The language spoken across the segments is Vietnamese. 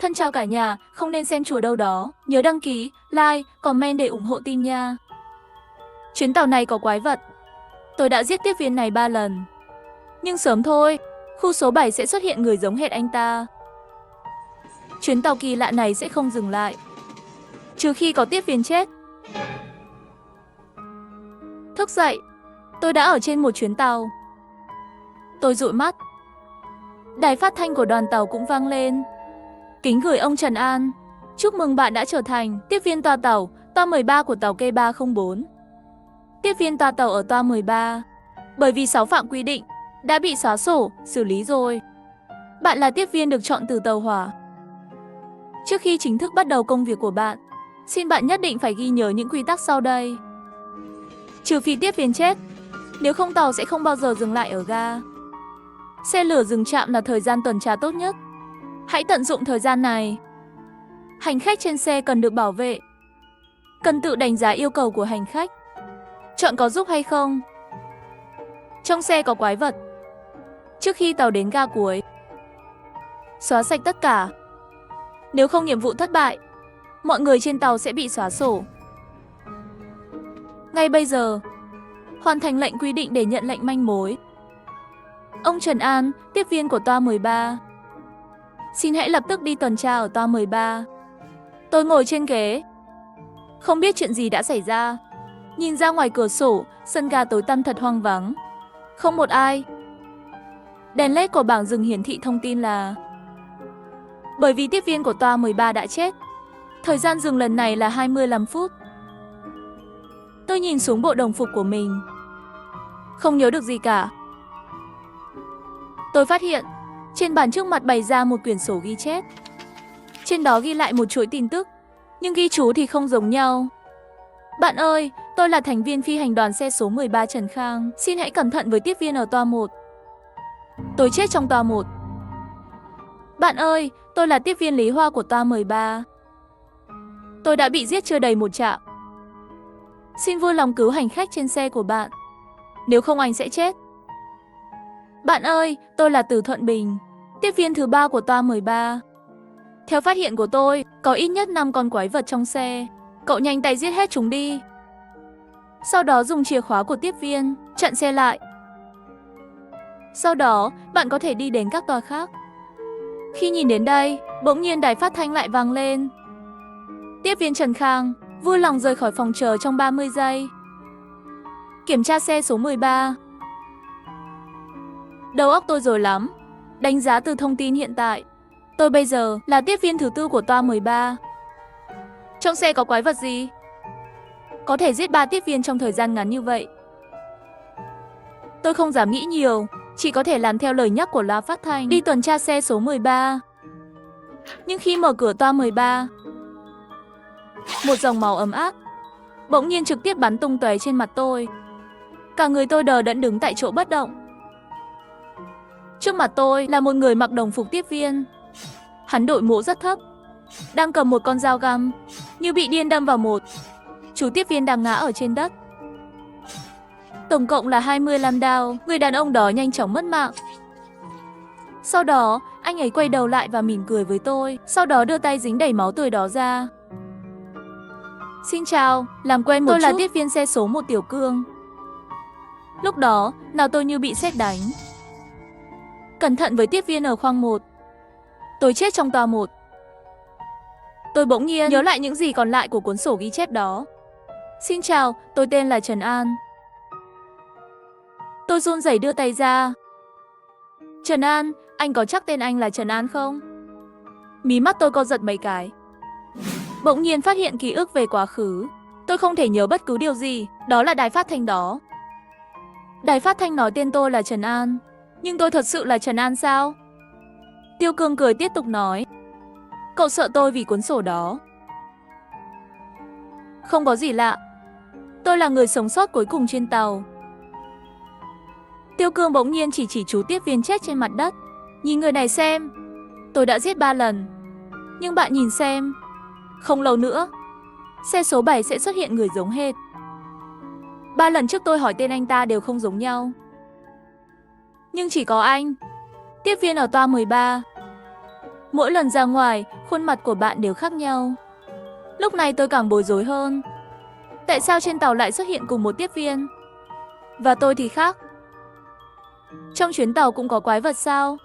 Thân chào cả nhà, không nên xem chùa đâu đó. Nhớ đăng ký, like, comment để ủng hộ team nha. Chuyến tàu này có quái vật. Tôi đã giết tiếp viên này 3 lần. Nhưng sớm thôi, khu số 7 sẽ xuất hiện người giống hệt anh ta. Chuyến tàu kỳ lạ này sẽ không dừng lại, trừ khi có tiếp viên chết. Thức dậy, tôi đã ở trên một chuyến tàu. Tôi dụi mắt. Đài phát thanh của đoàn tàu cũng vang lên. Kính gửi ông Trần An. Chúc mừng bạn đã trở thành tiếp viên toa tàu, toa 13 của tàu K304. Tiếp viên toa tàu ở toa 13. Bởi vì 6 phạm quy định, đã bị xóa sổ, xử lý rồi. Bạn là tiếp viên được chọn từ tàu hỏa. Trước khi chính thức bắt đầu công việc của bạn, xin bạn nhất định phải ghi nhớ những quy tắc sau đây. Trừ phi tiếp viên chết, nếu không tàu sẽ không bao giờ dừng lại ở ga. Xe lửa dừng trạm là thời gian tuần tra tốt nhất. Hãy tận dụng thời gian này. Hành khách trên xe cần được bảo vệ. Cần tự đánh giá yêu cầu của hành khách. Chọn có giúp hay không. Trong xe có quái vật. Trước khi tàu đến ga cuối, xóa sạch tất cả. Nếu không nhiệm vụ thất bại, mọi người trên tàu sẽ bị xóa sổ. Ngay bây giờ, hoàn thành lệnh quy định để nhận lệnh manh mối. Ông Trần An, tiếp viên của toa 13. Xin hãy lập tức đi tuần tra ở toa 13. Tôi ngồi trên ghế. Không biết chuyện gì đã xảy ra. Nhìn ra ngoài cửa sổ, sân ga tối tăm thật hoang vắng. Không một ai. Đèn LED của bảng dừng hiển thị thông tin là bởi vì tiếp viên của toa 13 đã chết. Thời gian dừng lần này là 25 phút. Tôi nhìn xuống bộ đồng phục của mình. Không nhớ được gì cả. Tôi phát hiện trên bàn trước mặt bày ra một quyển sổ ghi chép. Trên đó ghi lại một chuỗi tin tức, nhưng ghi chú thì không giống nhau. Bạn ơi, tôi là thành viên phi hành đoàn xe số 13 Trần Khang. Xin hãy cẩn thận với tiếp viên ở toa 1. Tôi chết trong toa 1. Bạn ơi, tôi là tiếp viên Lý Hoa của toa 13. Tôi đã bị giết chưa đầy một trạm. Xin vui lòng cứu hành khách trên xe của bạn. Nếu không anh sẽ chết. Bạn ơi, tôi là Từ Thuận Bình, tiếp viên thứ 3 của toa 13. Theo phát hiện của tôi, có ít nhất 5 con quái vật trong xe. Cậu nhanh tay giết hết chúng đi. Sau đó dùng chìa khóa của tiếp viên, chặn xe lại. Sau đó, bạn có thể đi đến các toa khác. Khi nhìn đến đây, bỗng nhiên đài phát thanh lại vang lên. Tiếp viên Trần Khang, vui lòng rời khỏi phòng chờ trong 30 giây. Kiểm tra xe số 13. Đầu óc tôi rồi lắm. Đánh giá từ thông tin hiện tại, tôi bây giờ là tiếp viên thứ 4 của toa 13. Trong xe có quái vật gì? Có thể giết 3 tiếp viên trong thời gian ngắn như vậy. Tôi không dám nghĩ nhiều, chỉ có thể làm theo lời nhắc của loa phát thanh, đi tuần tra xe số 13. Nhưng khi mở cửa toa 13, một dòng máu ấm áp bỗng nhiên trực tiếp bắn tung tóe trên mặt tôi. Cả người tôi đờ đẫn đứng tại chỗ bất động. Trước mặt tôi là một người mặc đồng phục tiếp viên. Hắn đội mũ rất thấp, đang cầm một con dao găm, như bị điên đâm vào một chú tiếp viên đang ngã ở trên đất. Tổng cộng là 25 đao. Người đàn ông đó nhanh chóng mất mạng. Sau đó, anh ấy quay đầu lại và mỉm cười với tôi, sau đó đưa tay dính đầy máu tươi đó ra. Xin chào, làm quen một chút. Tôi là tiếp viên xe số 1 Tiểu Cương. Lúc đó, nào tôi như bị sét đánh. Cẩn thận với tiếp viên ở khoang 1. Tôi chết trong toa 1. Tôi bỗng nhiên nhớ lại những gì còn lại của cuốn sổ ghi chép đó. Xin chào, tôi tên là Trần An. Tôi run rẩy đưa tay ra. Trần An, anh có chắc tên anh là Trần An không? Mí mắt tôi co giật mấy cái. Bỗng nhiên phát hiện ký ức về quá khứ. Tôi không thể nhớ bất cứ điều gì, đó là đài phát thanh đó. Đài phát thanh nói tên tôi là Trần An. Nhưng tôi thật sự là Trần An sao? Tiêu Cương cười tiếp tục nói. Cậu sợ tôi vì cuốn sổ đó. Không có gì lạ. Tôi là người sống sót cuối cùng trên tàu. Tiêu Cương bỗng nhiên chỉ chú tiếp viên chết trên mặt đất. Nhìn người này xem. Tôi đã giết 3 lần. Nhưng bạn nhìn xem. Không lâu nữa, xe số 7 sẽ xuất hiện người giống hệt. 3 lần trước tôi hỏi tên anh ta đều không giống nhau. Nhưng chỉ có anh, tiếp viên ở toa 13. Mỗi lần ra ngoài, khuôn mặt của bạn đều khác nhau. Lúc này tôi càng bối rối hơn. Tại sao trên tàu lại xuất hiện cùng một tiếp viên? Và tôi thì khác. Trong chuyến tàu cũng có quái vật sao?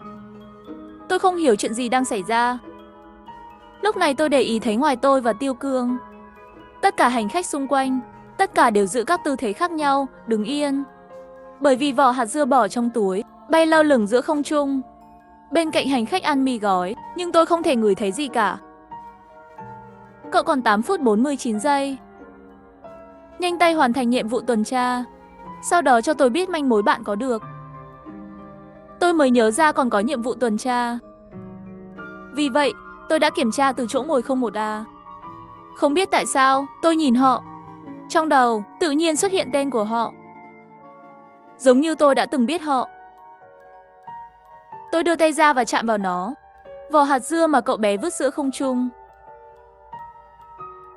Tôi không hiểu chuyện gì đang xảy ra. Lúc này tôi để ý thấy ngoài tôi và Tiêu Cương, tất cả hành khách xung quanh, tất cả đều giữ các tư thế khác nhau, đứng yên. Bởi vì vỏ hạt dưa bỏ trong túi, bay lơ lửng giữa không trung. Bên cạnh hành khách ăn mì gói, nhưng tôi không thể ngửi thấy gì cả. Cậu còn 8 phút 49 giây. Nhanh tay hoàn thành nhiệm vụ tuần tra. Sau đó cho tôi biết manh mối bạn có được. Tôi mới nhớ ra còn có nhiệm vụ tuần tra. Vì vậy, tôi đã kiểm tra từ chỗ ngồi 01A. Không biết tại sao, tôi nhìn họ. Trong đầu, tự nhiên xuất hiện tên của họ. Giống như tôi đã từng biết họ. Tôi đưa tay ra và chạm vào nó. Vỏ hạt dưa mà cậu bé vứt giữa không trung.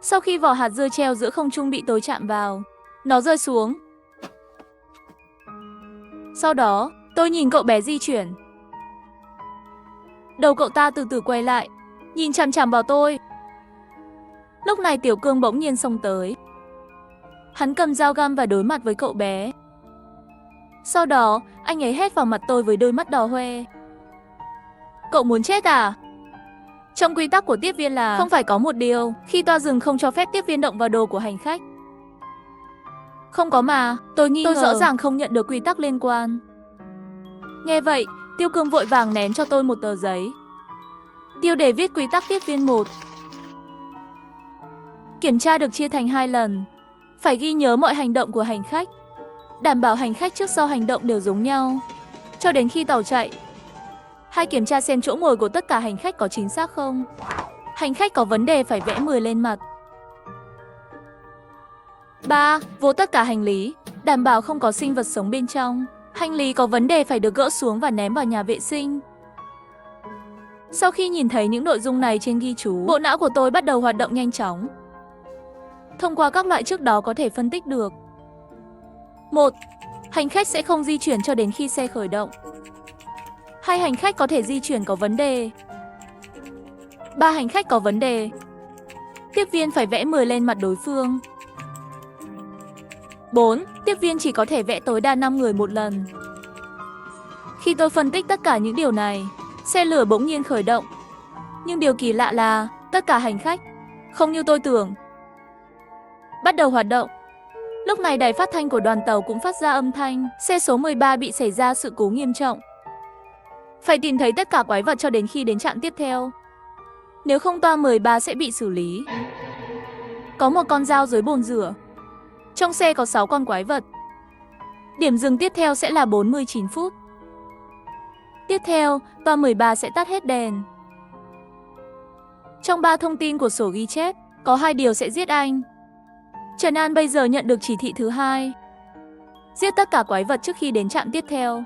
Sau khi vỏ hạt dưa treo giữa không trung bị tôi chạm vào, nó rơi xuống. Sau đó, tôi nhìn cậu bé di chuyển. Đầu cậu ta từ từ quay lại, nhìn chằm chằm vào tôi. Lúc này Tiểu Cương bỗng nhiên xông tới. Hắn cầm dao găm và đối mặt với cậu bé. Sau đó, anh ấy hét vào mặt tôi với đôi mắt đỏ hoe. Cậu muốn chết à? Trong quy tắc của tiếp viên là không phải có một điều, khi toa dừng không cho phép tiếp viên động vào đồ của hành khách. Không có mà, tôi nghi ngờ. Tôi rõ ràng không nhận được quy tắc liên quan. Nghe vậy, Tiêu Cương vội vàng ném cho tôi một tờ giấy. Tiêu đề viết quy tắc tiếp viên 1. Kiểm tra được chia thành 2 lần. Phải ghi nhớ mọi hành động của hành khách. Đảm bảo hành khách trước sau hành động đều giống nhau, cho đến khi tàu chạy. 2. Kiểm tra xem chỗ ngồi của tất cả hành khách có chính xác không. Hành khách có vấn đề phải vẽ 10 lên mặt. 3. Vô tất cả hành lý, đảm bảo không có sinh vật sống bên trong. Hành lý có vấn đề phải được gỡ xuống và ném vào nhà vệ sinh. Sau khi nhìn thấy những nội dung này trên ghi chú, bộ não của tôi bắt đầu hoạt động nhanh chóng. Thông qua các loại trước đó có thể phân tích được. 1. Hành khách sẽ không di chuyển cho đến khi xe khởi động. 2. Hành khách có thể di chuyển có vấn đề. 3. Hành khách có vấn đề. Tiếp viên phải vẽ 10 lên mặt đối phương. 4. Tiếp viên chỉ có thể vẽ tối đa 5 người một lần. Khi tôi phân tích tất cả những điều này, xe lửa bỗng nhiên khởi động. Nhưng điều kỳ lạ là tất cả hành khách, không như tôi tưởng, bắt đầu hoạt động. Lúc này đài phát thanh của đoàn tàu cũng phát ra âm thanh, xe số 13 bị xảy ra sự cố nghiêm trọng. Phải tìm thấy tất cả quái vật cho đến khi đến trạm tiếp theo. Nếu không toa 13 sẽ bị xử lý. Có một con dao dưới bồn rửa. Trong xe có 6 con quái vật. Điểm dừng tiếp theo sẽ là 49 phút. Tiếp theo, toa 13 sẽ tắt hết đèn. Trong 3 thông tin của sổ ghi chép, có 2 điều sẽ giết anh. Trần An bây giờ nhận được chỉ thị thứ 2. Giết tất cả quái vật trước khi đến trạm tiếp theo.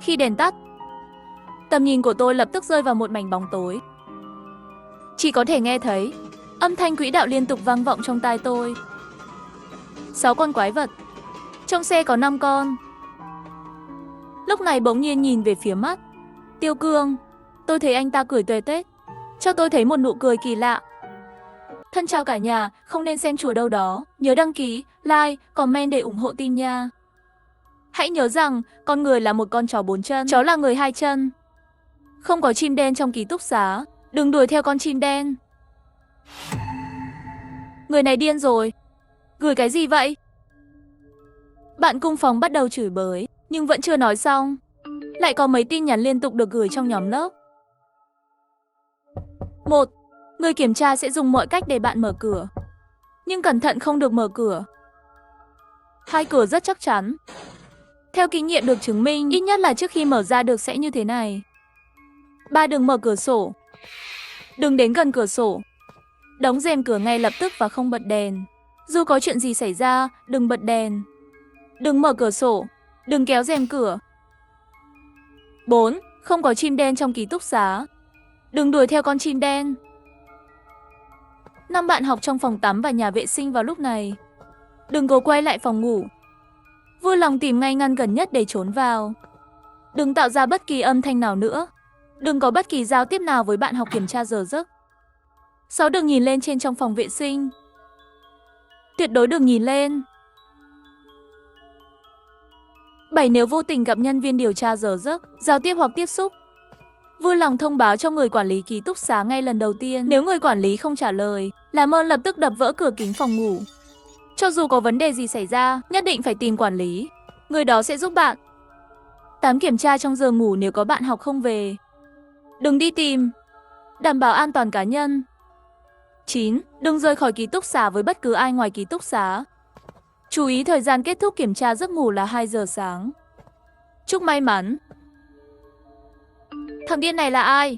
Khi đèn tắt, tầm nhìn của tôi lập tức rơi vào một mảnh bóng tối. Chỉ có thể nghe thấy âm thanh quỹ đạo liên tục vang vọng trong tai tôi. 6 con quái vật. Trong xe có 5 con. Lúc này bỗng nhiên nhìn về phía mắt Tiêu Cương. Tôi thấy anh ta cười tuề tết, cho tôi thấy một nụ cười kỳ lạ. Thân chào cả nhà, không nên xem chùa đâu đó. Nhớ đăng ký, like, comment để ủng hộ team nha. Hãy nhớ rằng, con người là một con chó 4 chân, chó là người 2 chân. Không có chim đen trong ký túc xá, đừng đuổi theo con chim đen. Người này điên rồi. Gửi cái gì vậy? Bạn cùng phòng bắt đầu chửi bới, nhưng vẫn chưa nói xong. Lại có mấy tin nhắn liên tục được gửi trong nhóm lớp. 1. Người kiểm tra sẽ dùng mọi cách để bạn mở cửa. Nhưng cẩn thận không được mở cửa. 2. Cửa rất chắc chắn. Theo kinh nghiệm được chứng minh, ít nhất là trước khi mở ra được sẽ như thế này. 3. Đừng mở cửa sổ. Đừng đến gần cửa sổ. Đóng rèm cửa ngay lập tức và không bật đèn. Dù có chuyện gì xảy ra, đừng bật đèn. Đừng mở cửa sổ. Đừng kéo rèm cửa. 4. Không có chim đen trong ký túc xá. Đừng đuổi theo con chim đen. 5. Bạn học trong phòng tắm và nhà vệ sinh vào lúc này. Đừng cố quay lại phòng ngủ. Vui lòng tìm ngay ngăn gần nhất để trốn vào. Đừng tạo ra bất kỳ âm thanh nào nữa. Đừng có bất kỳ giao tiếp nào với bạn học kiểm tra giờ giấc. 6. Đừng nhìn lên trên trong phòng vệ sinh. Tuyệt đối đừng nhìn lên. 7. Nếu vô tình gặp nhân viên điều tra giờ giấc, giao tiếp hoặc tiếp xúc, vui lòng thông báo cho người quản lý ký túc xá ngay lần đầu tiên. Nếu người quản lý không trả lời, làm ơn lập tức đập vỡ cửa kính phòng ngủ. Cho dù có vấn đề gì xảy ra, nhất định phải tìm quản lý. Người đó sẽ giúp bạn. 8. Kiểm tra trong giờ ngủ nếu có bạn học không về. Đừng đi tìm. Đảm bảo an toàn cá nhân. 9. Đừng rời khỏi ký túc xá với bất cứ ai ngoài ký túc xá. Chú ý thời gian kết thúc kiểm tra giấc ngủ là 2 giờ sáng. Chúc may mắn. Thằng điên này là ai?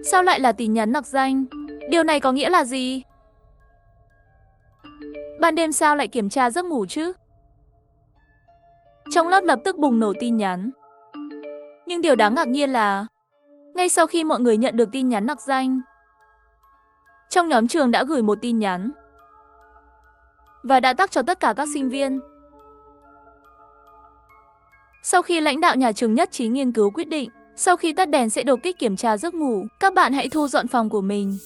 Sao lại là tin nhắn nặc danh? Điều này có nghĩa là gì? Ban đêm sao lại kiểm tra giấc ngủ chứ? Trong lớp lập tức bùng nổ tin nhắn. Nhưng điều đáng ngạc nhiên là ngay sau khi mọi người nhận được tin nhắn nặc danh, trong nhóm trường đã gửi một tin nhắn và đã tag cho tất cả các sinh viên. Sau khi lãnh đạo nhà trường nhất trí nghiên cứu quyết định, sau khi tắt đèn sẽ đột kích kiểm tra giấc ngủ, các bạn hãy thu dọn phòng của mình.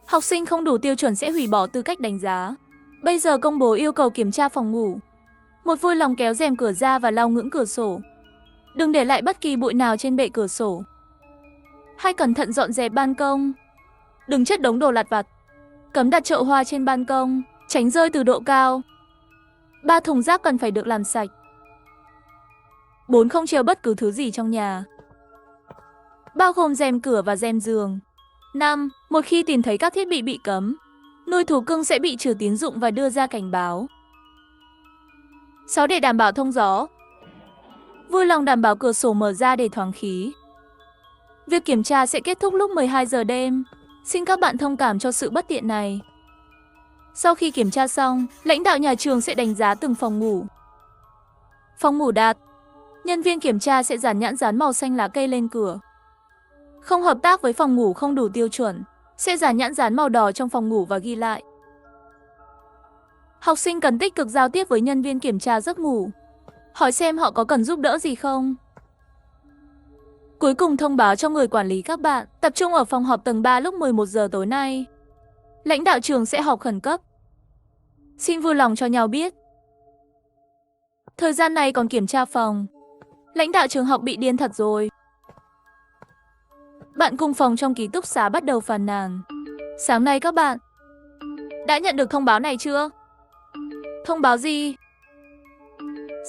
Học sinh không đủ tiêu chuẩn sẽ hủy bỏ tư cách đánh giá. Bây giờ công bố yêu cầu kiểm tra phòng ngủ. Một, vui lòng kéo rèm cửa ra và lau ngưỡng cửa sổ. Đừng để lại bất kỳ bụi nào trên bệ cửa sổ. 2. Cẩn thận dọn dẹp ban công. Đừng chất đống đồ lặt vặt. Cấm đặt chậu hoa trên ban công, tránh rơi từ độ cao. 3. Thùng rác cần phải được làm sạch. 4. Không treo bất cứ thứ gì trong nhà, bao gồm rèm cửa và rèm giường. 5. Một khi tìm thấy các thiết bị cấm, nuôi thú cưng sẽ bị trừ tín dụng và đưa ra cảnh báo. 6. Để đảm bảo thông gió, vui lòng đảm bảo cửa sổ mở ra để thoáng khí. Việc kiểm tra sẽ kết thúc lúc 12 giờ đêm. Xin các bạn thông cảm cho sự bất tiện này. Sau khi kiểm tra xong, lãnh đạo nhà trường sẽ đánh giá từng phòng ngủ. Phòng ngủ đạt, nhân viên kiểm tra sẽ dán nhãn dán màu xanh lá cây lên cửa. Không hợp tác với phòng ngủ không đủ tiêu chuẩn, sẽ dán nhãn dán màu đỏ trong phòng ngủ và ghi lại. Học sinh cần tích cực giao tiếp với nhân viên kiểm tra giấc ngủ, hỏi xem họ có cần giúp đỡ gì không. Cuối cùng thông báo cho người quản lý các bạn tập trung ở phòng họp tầng 3 lúc 11 giờ tối nay. Lãnh đạo trường sẽ họp khẩn cấp. Xin vui lòng cho nhau biết. Thời gian này còn kiểm tra phòng. Lãnh đạo trường học bị điên thật rồi. Bạn cùng phòng trong ký túc xá bắt đầu phàn nàn. Sáng nay các bạn đã nhận được thông báo này chưa? Thông báo gì?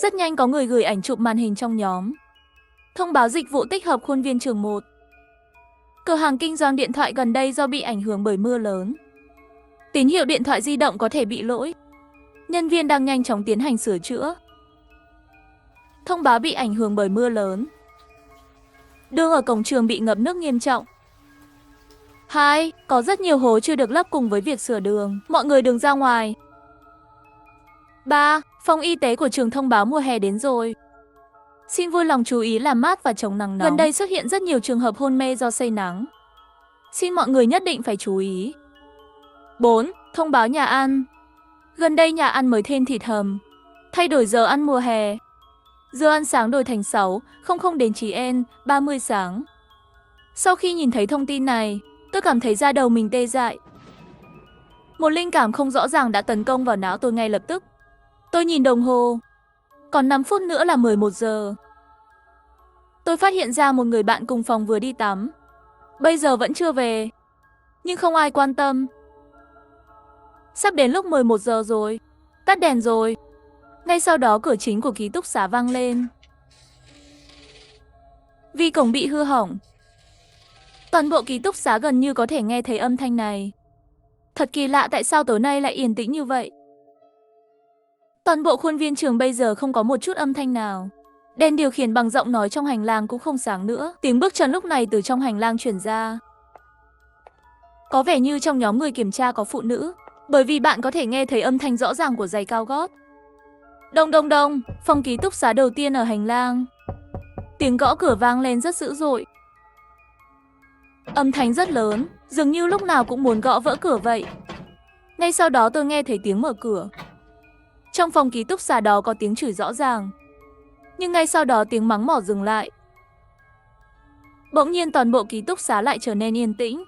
Rất nhanh có người gửi ảnh chụp màn hình trong nhóm. Thông báo dịch vụ tích hợp khuôn viên trường 1. Cửa hàng kinh doanh điện thoại gần đây do bị ảnh hưởng bởi mưa lớn. Tín hiệu điện thoại di động có thể bị lỗi. Nhân viên đang nhanh chóng tiến hành sửa chữa. Thông báo bị ảnh hưởng bởi mưa lớn. Đường ở cổng trường bị ngập nước nghiêm trọng. 2. Có rất nhiều hố chưa được lấp cùng với việc sửa đường. Mọi người đừng ra ngoài. 3. Phòng y tế của trường thông báo mùa hè đến rồi. Xin vui lòng chú ý làm mát và chống nắng nóng. Gần đây xuất hiện rất nhiều trường hợp hôn mê do say nắng. Xin mọi người nhất định phải chú ý. 4. Thông báo nhà ăn. Gần đây nhà ăn mới thêm thịt hầm. Thay đổi giờ ăn mùa hè. Giờ ăn sáng đổi thành 6:00 đến 9:30 sáng. Sau khi nhìn thấy thông tin này, tôi cảm thấy da đầu mình tê dại. Một linh cảm không rõ ràng đã tấn công vào não tôi ngay lập tức. Tôi nhìn đồng hồ. Còn 5 phút nữa là 11 giờ. Tôi phát hiện ra một người bạn cùng phòng vừa đi tắm. Bây giờ vẫn chưa về. Nhưng không ai quan tâm. Sắp đến lúc 11 giờ rồi. Tắt đèn rồi. Ngay sau đó cửa chính của ký túc xá vang lên. Vì cổng bị hư hỏng, toàn bộ ký túc xá gần như có thể nghe thấy âm thanh này. Thật kỳ lạ tại sao tối nay lại yên tĩnh như vậy. Toàn bộ khuôn viên trường bây giờ không có một chút âm thanh nào. Đèn điều khiển bằng giọng nói trong hành lang cũng không sáng nữa. Tiếng bước chân lúc này từ trong hành lang truyền ra. Có vẻ như trong nhóm người kiểm tra có phụ nữ, bởi vì bạn có thể nghe thấy âm thanh rõ ràng của giày cao gót. Đông đông đông, phòng ký túc xá đầu tiên ở hành lang. Tiếng gõ cửa vang lên rất dữ dội. Âm thanh rất lớn, dường như lúc nào cũng muốn gõ vỡ cửa vậy. Ngay sau đó tôi nghe thấy tiếng mở cửa. Trong phòng ký túc xá đó có tiếng chửi rõ ràng. Nhưng ngay sau đó tiếng mắng mỏ dừng lại. Bỗng nhiên toàn bộ ký túc xá lại trở nên yên tĩnh.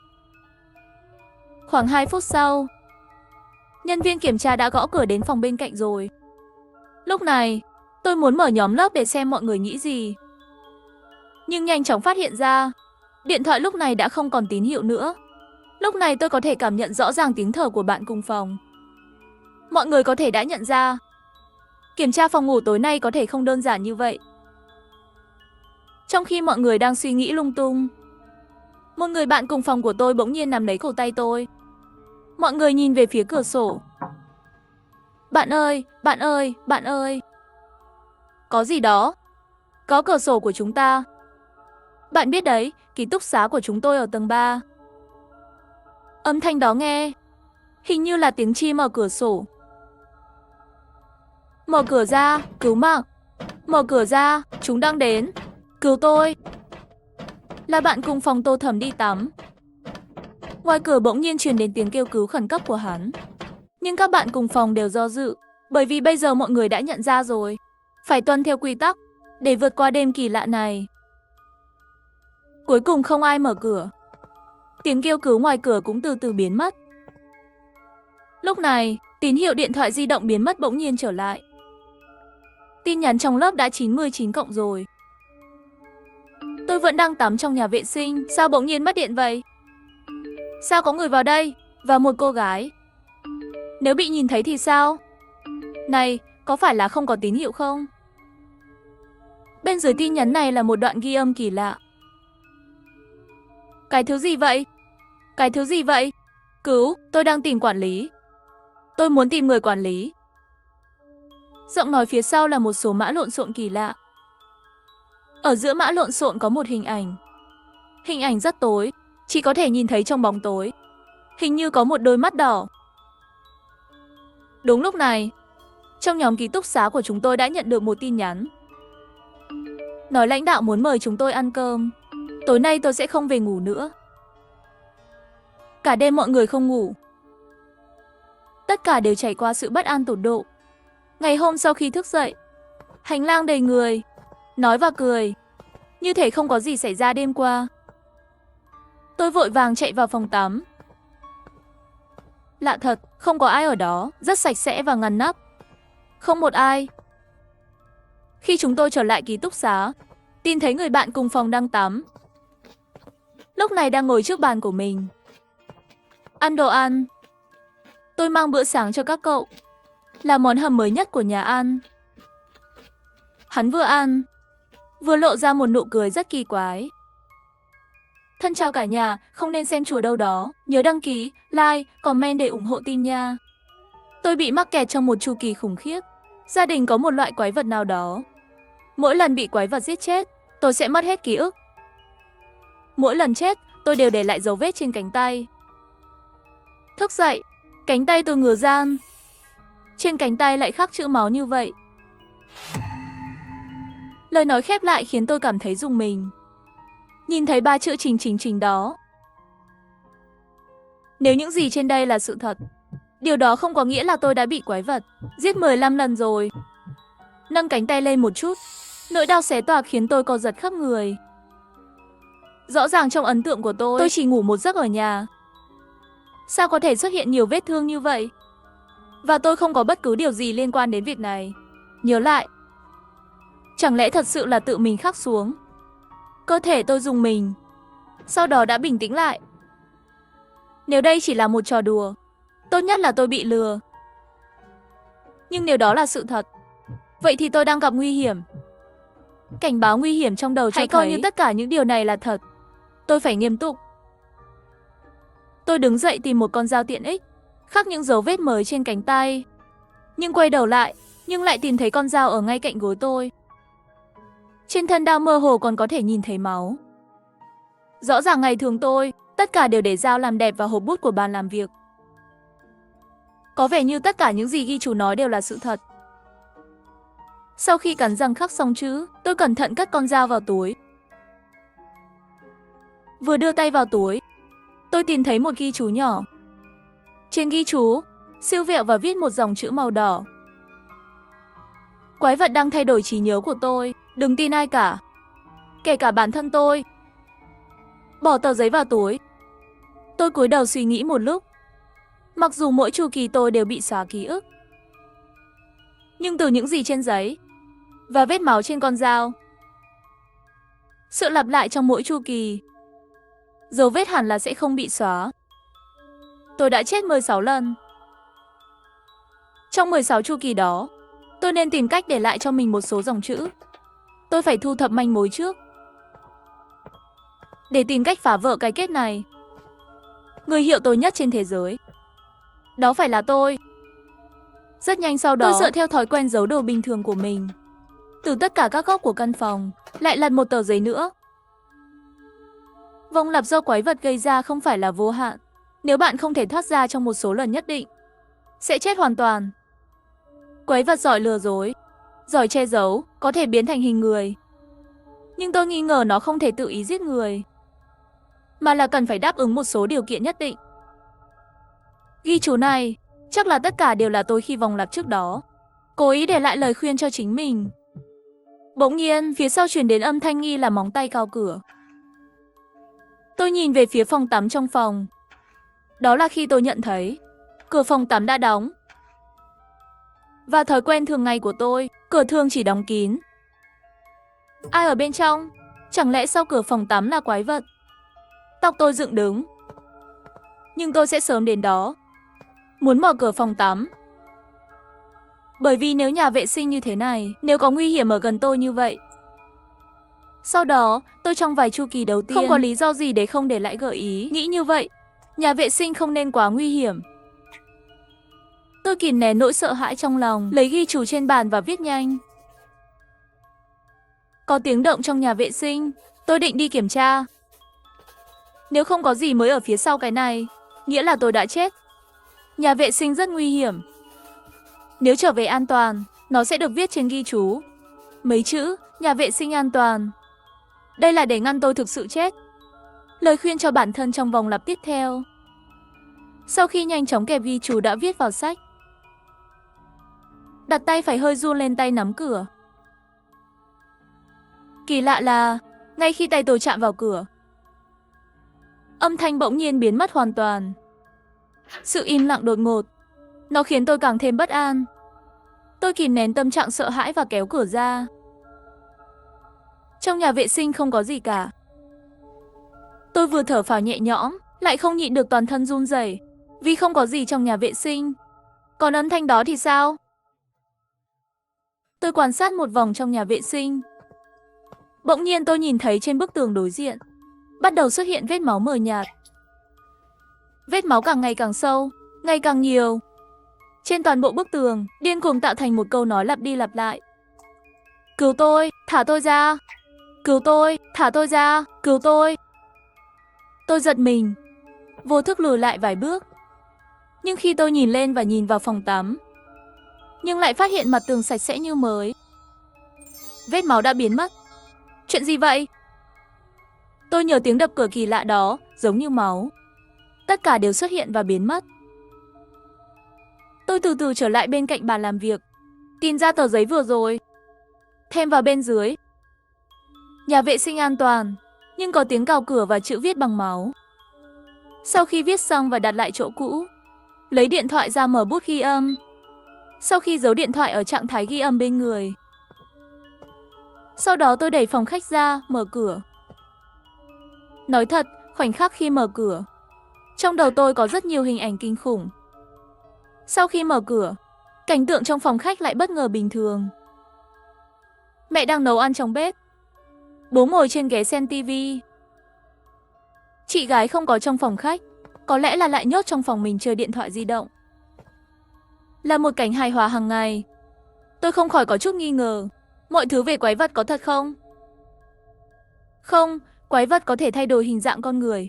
Khoảng 2 phút sau, nhân viên kiểm tra đã gõ cửa đến phòng bên cạnh rồi. Lúc này, tôi muốn mở nhóm lớp để xem mọi người nghĩ gì. Nhưng nhanh chóng phát hiện ra, điện thoại lúc này đã không còn tín hiệu nữa. Lúc này tôi có thể cảm nhận rõ ràng tiếng thở của bạn cùng phòng. Mọi người có thể đã nhận ra, kiểm tra phòng ngủ tối nay có thể không đơn giản như vậy. Trong khi mọi người đang suy nghĩ lung tung, một người bạn cùng phòng của tôi bỗng nhiên nắm lấy cổ tay tôi. Mọi người nhìn về phía cửa sổ. Bạn ơi, bạn ơi, bạn ơi. Có gì đó. Có cửa sổ của chúng ta. Bạn biết đấy, ký túc xá của chúng tôi ở tầng 3. Âm thanh đó nghe hình như là tiếng chim ở cửa sổ. Mở cửa ra, cứu mạng. Mở cửa ra, chúng đang đến. Cứu tôi. Là bạn cùng phòng Tô Thẩm đi tắm. Ngoài cửa bỗng nhiên truyền đến tiếng kêu cứu khẩn cấp của hắn. Nhưng các bạn cùng phòng đều do dự, bởi vì bây giờ mọi người đã nhận ra rồi. Phải tuân theo quy tắc, để vượt qua đêm kỳ lạ này. Cuối cùng không ai mở cửa. Tiếng kêu cứu ngoài cửa cũng từ từ biến mất. Lúc này, tín hiệu điện thoại di động biến mất bỗng nhiên trở lại. Tin nhắn trong lớp đã 99 cộng rồi. Tôi vẫn đang tắm trong nhà vệ sinh, sao bỗng nhiên mất điện vậy? Sao có người vào đây? Và một cô gái. Nếu bị nhìn thấy thì sao? Này, có phải là không có tín hiệu không? Bên dưới tin nhắn này là một đoạn ghi âm kỳ lạ. Cái thứ gì vậy? Cái thứ gì vậy? Cứu, tôi đang tìm quản lý. Tôi muốn tìm người quản lý. Giọng nói phía sau là một số mã lộn xộn kỳ lạ. Ở giữa mã lộn xộn có một hình ảnh. Hình ảnh rất tối, chỉ có thể nhìn thấy trong bóng tối. Hình như có một đôi mắt đỏ. Đúng lúc này, trong nhóm ký túc xá của chúng tôi đã nhận được một tin nhắn. Nói lãnh đạo muốn mời chúng tôi ăn cơm. Tối nay tôi sẽ không về ngủ nữa. Cả đêm mọi người không ngủ. Tất cả đều trải qua sự bất an tột độ. Ngày hôm sau khi thức dậy, hành lang đầy người, nói và cười, như thể không có gì xảy ra đêm qua. Tôi vội vàng chạy vào phòng tắm. Lạ thật, không có ai ở đó, rất sạch sẽ và ngăn nắp. Không một ai. Khi chúng tôi trở lại ký túc xá, tìm thấy người bạn cùng phòng đang tắm. Lúc này đang ngồi trước bàn của mình. Ăn đồ ăn. Tôi mang bữa sáng cho các cậu. Là món hầm mới nhất của nhà ăn. Hắn vừa ăn, vừa lộ ra một nụ cười rất kỳ quái. Thân chào cả nhà, không nên xem chùa đâu đó. Nhớ đăng ký, like, comment để ủng hộ team nha. Tôi bị mắc kẹt trong một chu kỳ khủng khiếp. Gia đình có một loại quái vật nào đó. Mỗi lần bị quái vật giết chết, tôi sẽ mất hết ký ức. Mỗi lần chết, tôi đều để lại dấu vết trên cánh tay. Thức dậy, cánh tay tôi ngửa ra. Trên cánh tay lại khắc chữ máu như vậy. Lời nói khép lại khiến tôi cảm thấy rùng mình. Nhìn thấy 3 chữ trình đó. Nếu những gì trên đây là sự thật, điều đó không có nghĩa là tôi đã bị quái vật giết 15 lần rồi. Nâng cánh tay lên một chút, nỗi đau xé toạc khiến tôi co giật khắp người. Rõ ràng trong ấn tượng của tôi chỉ ngủ một giấc ở nhà. Sao có thể xuất hiện nhiều vết thương như vậy? Và tôi không có bất cứ điều gì liên quan đến việc này. Nhớ lại, chẳng lẽ thật sự là tự mình khắc xuống? Cơ thể tôi rùng mình, sau đó đã bình tĩnh lại. Nếu đây chỉ là một trò đùa, tốt nhất là tôi bị lừa. Nhưng nếu đó là sự thật, vậy thì tôi đang gặp nguy hiểm. Cảnh báo nguy hiểm trong đầu cho thấy. Hãy coi như tất cả những điều này là thật. Tôi phải nghiêm túc. Tôi đứng dậy tìm một con dao tiện ích, khắc những dấu vết mới trên cánh tay. Nhưng quay đầu lại, lại tìm thấy con dao ở ngay cạnh gối tôi. Trên thân dao mơ hồ còn có thể nhìn thấy máu. Rõ ràng ngày thường tôi, tất cả đều để dao làm đẹp vào hộp bút của bàn làm việc. Có vẻ như tất cả những gì ghi chú nói đều là sự thật. Sau khi cắn răng khắc xong chữ, tôi cẩn thận cất con dao vào túi. Vừa đưa tay vào túi, tôi tìm thấy một ghi chú nhỏ. Trên ghi chú, siêu vẹo và viết một dòng chữ màu đỏ. Quái vật đang thay đổi trí nhớ của tôi, đừng tin ai cả. Kể cả bản thân tôi. bỏ tờ giấy vào túi. Tôi cúi đầu suy nghĩ một lúc. Mặc dù mỗi chu kỳ tôi đều bị xóa ký ức, nhưng từ những gì trên giấy và vết máu trên con dao, sự lặp lại trong mỗi chu kỳ, dấu vết hẳn là sẽ không bị xóa. Tôi đã chết 16 lần. Trong 16 chu kỳ đó, tôi nên tìm cách để lại cho mình một số dòng chữ. Tôi phải thu thập manh mối trước, để tìm cách phá vỡ cái kết này. Người hiểu tôi nhất trên thế giới, đó phải là tôi. Rất nhanh sau đó, tôi dựa theo thói quen giấu đồ bình thường của mình. Từ tất cả các góc của căn phòng, lại lật một tờ giấy nữa. Vòng lặp do quái vật gây ra không phải là vô hạn. Nếu bạn không thể thoát ra trong một số lần nhất định, sẽ chết hoàn toàn. Quái vật giỏi lừa dối, giỏi che giấu, có thể biến thành hình người. Nhưng tôi nghi ngờ nó không thể tự ý giết người, mà là cần phải đáp ứng một số điều kiện nhất định. Ghi chú này, chắc là tất cả đều là tôi khi vòng lặp trước đó, cố ý để lại lời khuyên cho chính mình. Bỗng nhiên, phía sau truyền đến âm thanh nghi là móng tay cào cửa. Tôi nhìn về phía phòng tắm trong phòng. Đó là khi tôi nhận thấy cửa phòng tắm đã đóng. Và thói quen thường ngày của tôi, cửa thường chỉ đóng kín. Ai ở bên trong? Chẳng lẽ sau cửa phòng tắm là quái vật? Tóc tôi dựng đứng. Nhưng tôi sẽ sớm đến đó. Muốn mở cửa phòng tắm. Bởi vì nếu nhà vệ sinh như thế này, nếu có nguy hiểm ở gần tôi như vậy. Sau đó, tôi trong vài chu kỳ đầu tiên không có lý do gì để không để lại gợi ý. Nghĩ như vậy, nhà vệ sinh không nên quá nguy hiểm. Tôi kìm nén nỗi sợ hãi trong lòng, lấy ghi chú trên bàn và viết nhanh. Có tiếng động trong nhà vệ sinh, tôi định đi kiểm tra. Nếu không có gì mới ở phía sau cái này, nghĩa là tôi đã chết. Nhà vệ sinh rất nguy hiểm. Nếu trở về an toàn, nó sẽ được viết trên ghi chú. Mấy chữ, nhà vệ sinh an toàn. Đây là để ngăn tôi thực sự chết. Lời khuyên cho bản thân trong vòng lặp tiếp theo. Sau khi nhanh chóng kẹp ghi chú đã viết vào sách, đặt tay phải hơi run lên tay nắm cửa. Kỳ lạ là, ngay khi tay tôi chạm vào cửa, âm thanh bỗng nhiên biến mất hoàn toàn. Sự im lặng đột ngột, nó khiến tôi càng thêm bất an. Tôi kìm nén tâm trạng sợ hãi và kéo cửa ra. Trong nhà vệ sinh không có gì cả. Tôi vừa thở phào nhẹ nhõm, lại không nhịn được toàn thân run rẩy, vì không có gì trong nhà vệ sinh. Còn âm thanh đó thì sao? Tôi quan sát một vòng trong nhà vệ sinh. Bỗng nhiên tôi nhìn thấy trên bức tường đối diện bắt đầu xuất hiện vết máu mờ nhạt. Vết máu càng ngày càng sâu, ngày càng nhiều. Trên toàn bộ bức tường, điên cuồng tạo thành một câu nói lặp đi lặp lại. Cứu tôi, thả tôi ra. Cứu tôi, thả tôi ra, cứu tôi. Tôi giật mình, vô thức lùi lại vài bước. Nhưng khi tôi nhìn lên và nhìn vào phòng tắm, nhưng lại phát hiện mặt tường sạch sẽ như mới. Vết máu đã biến mất. Chuyện gì vậy? Tôi nhớ tiếng đập cửa kỳ lạ đó, giống như máu. Tất cả đều xuất hiện và biến mất. Tôi từ từ trở lại bên cạnh bàn làm việc, tìm ra tờ giấy vừa rồi, thêm vào bên dưới. Nhà vệ sinh an toàn, nhưng có tiếng cào cửa và chữ viết bằng máu. Sau khi viết xong và đặt lại chỗ cũ, lấy điện thoại ra mở bút ghi âm. Sau khi giấu điện thoại ở trạng thái ghi âm bên người, sau đó tôi đẩy phòng khách ra, mở cửa. Nói thật, khoảnh khắc khi mở cửa, trong đầu tôi có rất nhiều hình ảnh kinh khủng. Sau khi mở cửa, cảnh tượng trong phòng khách lại bất ngờ bình thường. Mẹ đang nấu ăn trong bếp. Bố ngồi trên ghế xem tivi. Chị gái không có trong phòng khách, có lẽ là lại nhốt trong phòng mình chơi điện thoại di động. Là một cảnh hài hòa hàng ngày. Tôi không khỏi có chút nghi ngờ, mọi thứ về quái vật có thật không? Không, quái vật có thể thay đổi hình dạng con người.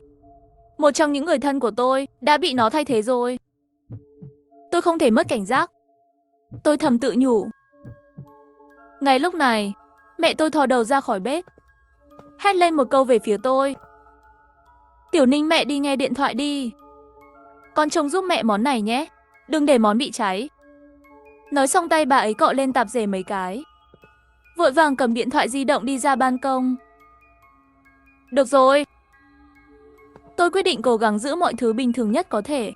Một trong những người thân của tôi đã bị nó thay thế rồi. Tôi không thể mất cảnh giác. Tôi thầm tự nhủ. Ngay lúc này, mẹ tôi thò đầu ra khỏi bếp, hét lên một câu về phía tôi. Tiểu Ninh, mẹ đi nghe điện thoại đi. Con trông giúp mẹ món này nhé, đừng để món bị cháy. Nói xong tay bà ấy cọ lên tạp dề mấy cái, vội vàng cầm điện thoại di động đi ra ban công. Được rồi, Tôi quyết định cố gắng giữ mọi thứ bình thường nhất có thể.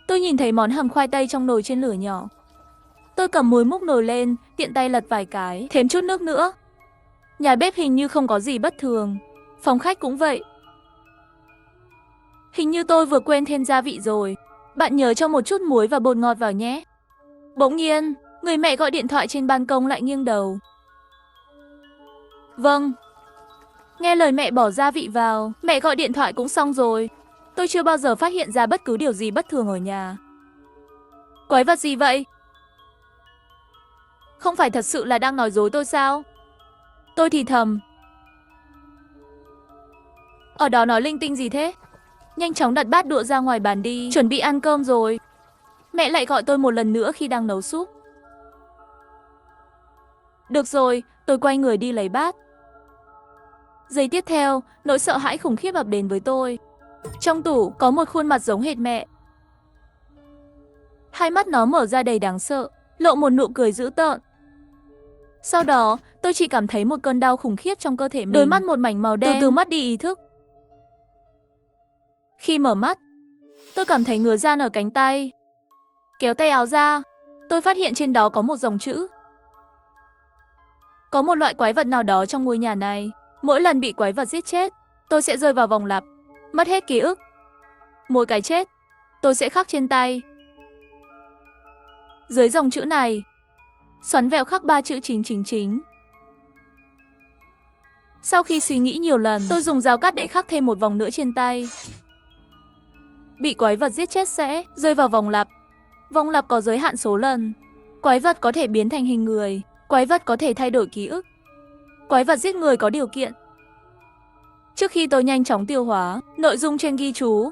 Tôi nhìn thấy món hầm khoai tây trong nồi trên lửa nhỏ. Tôi cầm muối múc nồi lên, tiện tay lật vài cái, thêm chút nước nữa. Nhà bếp hình như không có gì bất thường. Phòng khách cũng vậy. Hình như tôi vừa quên thêm gia vị rồi. Bạn nhớ cho một chút muối và bột ngọt vào nhé. Bỗng nhiên, người mẹ gọi điện thoại trên ban công lại nghiêng đầu. Vâng. Nghe lời mẹ bỏ gia vị vào, mẹ gọi điện thoại cũng xong rồi. Tôi chưa bao giờ phát hiện ra bất cứ điều gì bất thường ở nhà. Quái vật gì vậy? Không phải thật sự là đang nói dối tôi sao? Tôi thì thầm. Ở đó nói linh tinh gì thế? Nhanh chóng đặt bát đũa ra ngoài bàn đi, chuẩn bị ăn cơm rồi. Mẹ lại gọi tôi một lần nữa khi đang nấu súp. Được rồi, tôi quay người đi lấy bát. Giây tiếp theo, nỗi sợ hãi khủng khiếp ập đến với tôi. Trong tủ có một khuôn mặt giống hệt mẹ. Hai mắt nó mở ra đầy đáng sợ, lộ một nụ cười dữ tợn. Sau đó, tôi chỉ cảm thấy một cơn đau khủng khiếp trong cơ thể mình. Đôi mắt một mảnh màu đen, từ từ mất đi ý thức. Khi mở mắt, tôi cảm thấy ngứa ran ở cánh tay. Kéo tay áo ra, tôi phát hiện trên đó có một dòng chữ. Có một loại quái vật nào đó trong ngôi nhà này. Mỗi lần bị quái vật giết chết, tôi sẽ rơi vào vòng lặp, mất hết ký ức. Mỗi cái chết, tôi sẽ khắc trên tay. Dưới dòng chữ này, xoắn vẹo khắc 3 chữ chính. Sau khi suy nghĩ nhiều lần, tôi dùng dao cắt để khắc thêm một vòng nữa trên tay. Bị quái vật giết chết sẽ rơi vào vòng lặp. Vòng lặp có giới hạn số lần. Quái vật có thể biến thành hình người. Quái vật có thể thay đổi ký ức. Quái vật giết người có điều kiện. Trước khi tôi nhanh chóng tiêu hóa nội dung trên ghi chú.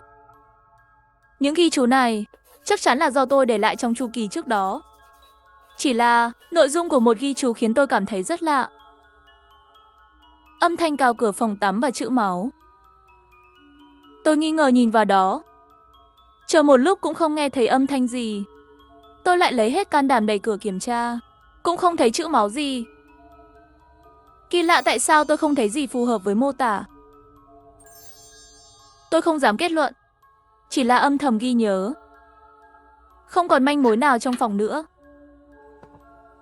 Những ghi chú này chắc chắn là do tôi để lại trong chu kỳ trước đó. Chỉ là nội dung của một ghi chú khiến tôi cảm thấy rất lạ. Âm thanh cào cửa phòng tắm và chữ máu. Tôi nghi ngờ nhìn vào đó. Chờ một lúc cũng không nghe thấy âm thanh gì. Tôi lại lấy hết can đảm đẩy cửa kiểm tra. Cũng không thấy chữ máu gì. Kỳ lạ tại sao tôi không thấy gì phù hợp với mô tả. Tôi không dám kết luận. Chỉ là âm thầm ghi nhớ. Không còn manh mối nào trong phòng nữa.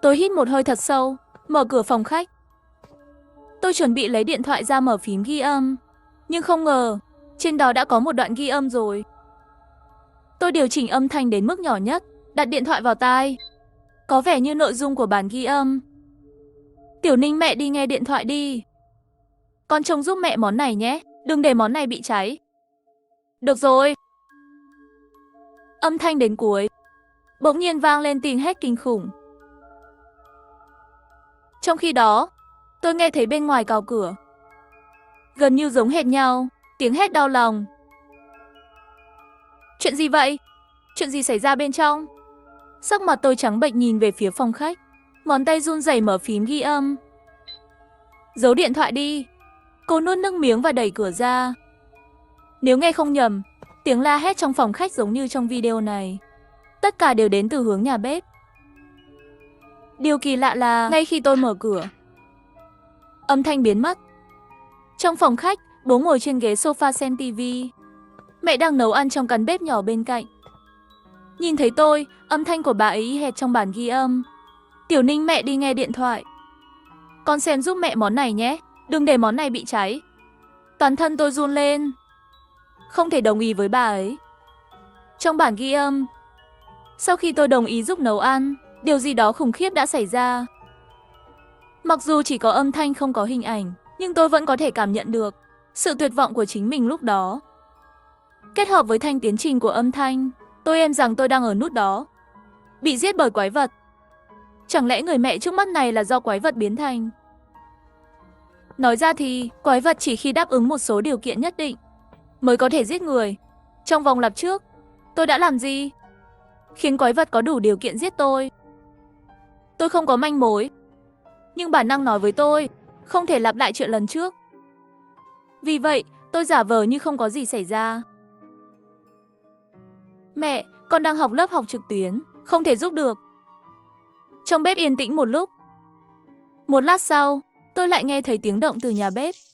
Tôi hít một hơi thật sâu, mở cửa phòng khách. Tôi chuẩn bị lấy điện thoại ra mở phím ghi âm. Nhưng không ngờ, trên đó đã có một đoạn ghi âm rồi. Tôi điều chỉnh âm thanh đến mức nhỏ nhất, đặt điện thoại vào tai. Có vẻ như nội dung của bản ghi âm. Tiểu Ninh, mẹ đi nghe điện thoại đi. Con trông giúp mẹ món này nhé, đừng để món này bị cháy. Được rồi. Âm thanh đến cuối, bỗng nhiên vang lên tiếng hét kinh khủng. Trong khi đó, tôi nghe thấy bên ngoài cào cửa. Gần như giống hệt nhau, tiếng hét đau lòng. Chuyện gì vậy? Chuyện gì xảy ra bên trong? Sắc mặt tôi trắng bệch nhìn về phía phòng khách. Ngón tay run rẩy mở phím ghi âm. Giấu điện thoại đi. Cô nuốt nước miếng và đẩy cửa ra. Nếu nghe không nhầm, tiếng la hét trong phòng khách giống như trong video này. Tất cả đều đến từ hướng nhà bếp. Điều kỳ lạ là ngay khi tôi mở cửa, âm thanh biến mất. Trong phòng khách, bố ngồi trên ghế sofa xem tivi. Mẹ đang nấu ăn trong căn bếp nhỏ bên cạnh. Nhìn thấy tôi, âm thanh của bà ấy y hệt trong bản ghi âm. Tiểu Ninh, mẹ đi nghe điện thoại. Con xem giúp mẹ món này nhé, đừng để món này bị cháy. Toàn thân tôi run lên. Không thể đồng ý với bà ấy. Trong bản ghi âm, sau khi tôi đồng ý giúp nấu ăn, điều gì đó khủng khiếp đã xảy ra. Mặc dù chỉ có âm thanh không có hình ảnh, nhưng tôi vẫn có thể cảm nhận được sự tuyệt vọng của chính mình lúc đó. Kết hợp với thanh tiến trình của âm thanh, tôi êm rằng tôi đang ở nút đó, bị giết bởi quái vật. Chẳng lẽ người mẹ trước mắt này là do quái vật biến thành? Nói ra thì, quái vật chỉ khi đáp ứng một số điều kiện nhất định mới có thể giết người. Trong vòng lặp trước, tôi đã làm gì khiến quái vật có đủ điều kiện giết tôi? Tôi không có manh mối, nhưng bản năng nói với tôi không thể lặp lại chuyện lần trước. Vì vậy, tôi giả vờ như không có gì xảy ra. Mẹ, con đang học lớp học trực tuyến, không thể giúp được. Trong bếp yên tĩnh một lúc. Một lát sau, tôi lại nghe thấy tiếng động từ nhà bếp.